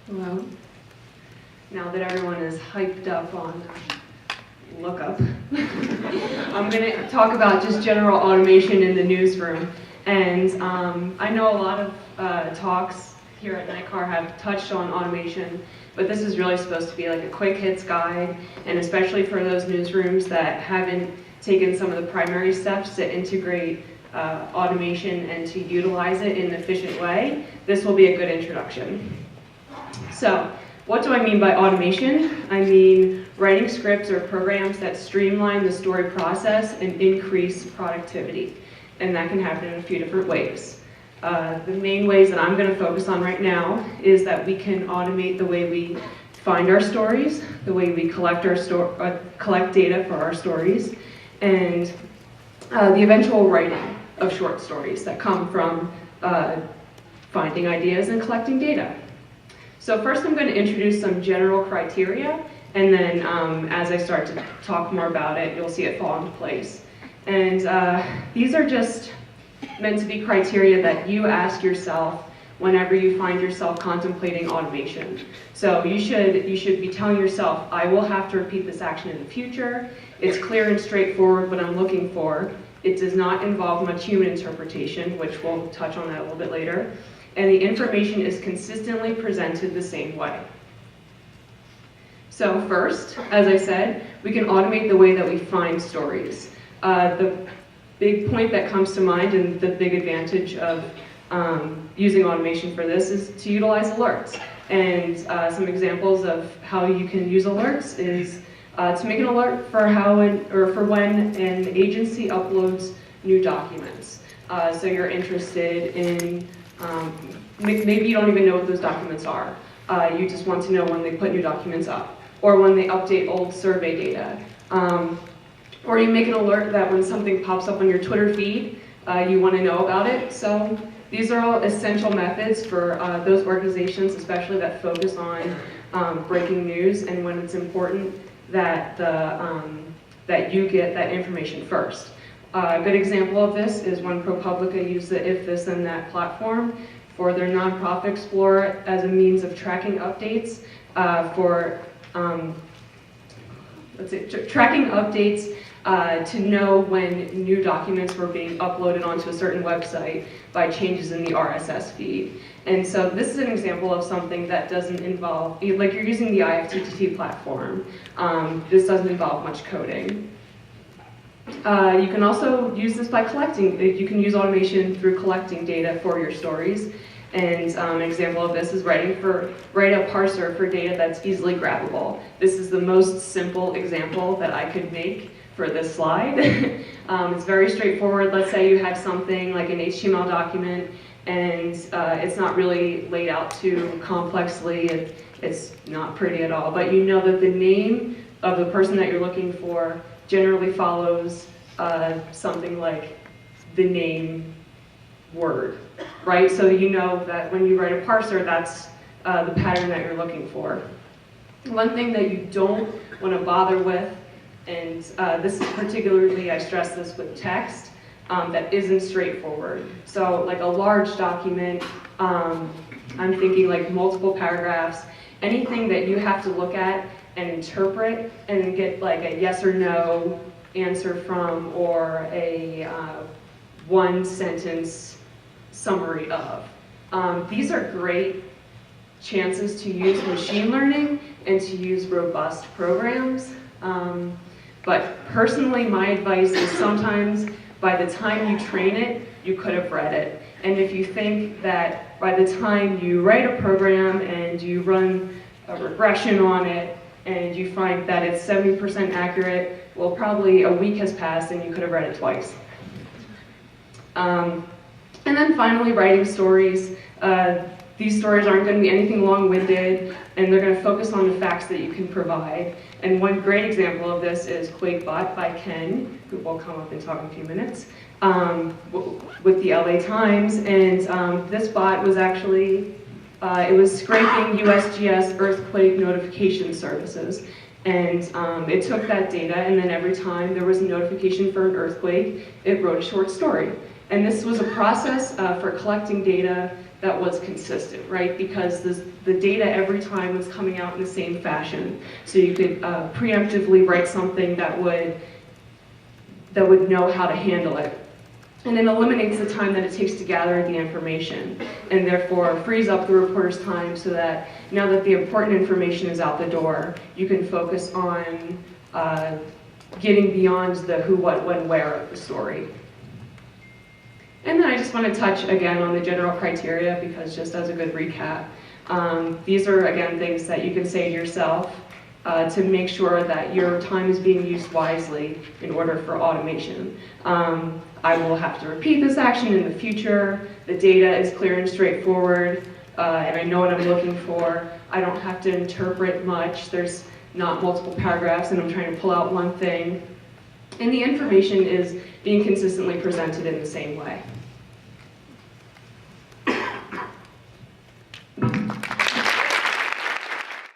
Hello. Now that everyone is hyped up on lookup, I'm going to talk about just general automation in the newsroom. And I know a lot of talks here at NICAR have touched on automation, but this is really supposed to be like a quick hits guide, and especially for those newsrooms that haven't taken some of the primary steps to integrate automation and to utilize it in an efficient way, this will be a good introduction. So, what do I mean by automation? I mean writing scripts or programs that streamline the story process and increase productivity. And that can happen in a few different ways. The main ways that I'm going to focus on right now is that we can automate the way we find our stories, the way we collect data for our stories, and the eventual writing of short stories that come from finding ideas and collecting data. So first I'm going to introduce some general criteria, and then as I start to talk more about it, you'll see it fall into place. And these are just meant to be criteria that you ask yourself whenever you find yourself contemplating automation. So you should be telling yourself, I will have to repeat this action in the future. It's clear and straightforward what I'm looking for. It does not involve much human interpretation, which we'll touch on that a little bit later. And the information is consistently presented the same way. So first, as I said, we can automate the way that we find stories. The big point that comes to mind and the big advantage of using automation for this is to utilize alerts. And some examples of how you can use alerts is to make an alert for when an agency uploads new documents. So you're interested in, maybe you don't even know what those documents are. You just want to know when they put new documents up, or when they update old survey data. Or you make an alert that when something pops up on your Twitter feed, you want to know about it. So these are all essential methods for those organizations, especially that focus on breaking news and when it's important that that you get that information first. A good example of this is when ProPublica used the If This Then That platform for their nonprofit Explorer as a means of tracking updates to know when new documents were being uploaded onto a certain website by changes in the RSS feed. And so this is an example of something that doesn't involve, like you're using the IFTTT platform. This doesn't involve much coding. You can also use this by collecting. You can use automation through collecting data for your stories. And an example of this is write a parser for data that's easily grabbable. This is the most simple example that I could make for this slide. It's very straightforward. Let's say you have something like an HTML document and it's not really laid out too complexly. It's not pretty at all, but you know that the name of the person that you're looking for generally follows something like the name word, right? So you know that when you write a parser, that's the pattern that you're looking for. One thing that you don't want to bother with, and this is particularly, I stress this with text, that isn't straightforward. So like a large document, I'm thinking like multiple paragraphs, anything that you have to look at and interpret and get like a yes or no answer from, or a one sentence summary of. These are great chances to use machine learning and to use robust programs. But personally, my advice is sometimes by the time you train it, you could have read it. And if you think that by the time you write a program and you run a regression on it and you find that it's 70% accurate, well, probably a week has passed and you could have read it twice. And then finally, writing stories. These stories aren't going to be anything long-winded, and they're going to focus on the facts that you can provide. And one great example of this is QuakeBot by Ken, who will come up and talk in a few minutes, with the LA Times. And this bot was actually, it was scraping USGS earthquake notification services. And it took that data, and then every time there was a notification for an earthquake, it wrote a short story. And this was a process for collecting data that was consistent, right? Because the data every time was coming out in the same fashion. So you could preemptively write something that would know how to handle it. And it eliminates the time that it takes to gather the information, and therefore frees up the reporter's time so that now that the important information is out the door, you can focus on getting beyond the who, what, when, where of the story. And then I just want to touch again on the general criteria, because just as a good recap, these are again things that you can say to yourself to make sure that your time is being used wisely in order for automation. I will have to repeat this action in the future. The data is clear and straightforward, and I know what I'm looking for. I don't have to interpret much. There's not multiple paragraphs and I'm trying to pull out one thing. And the information is being consistently presented in the same way.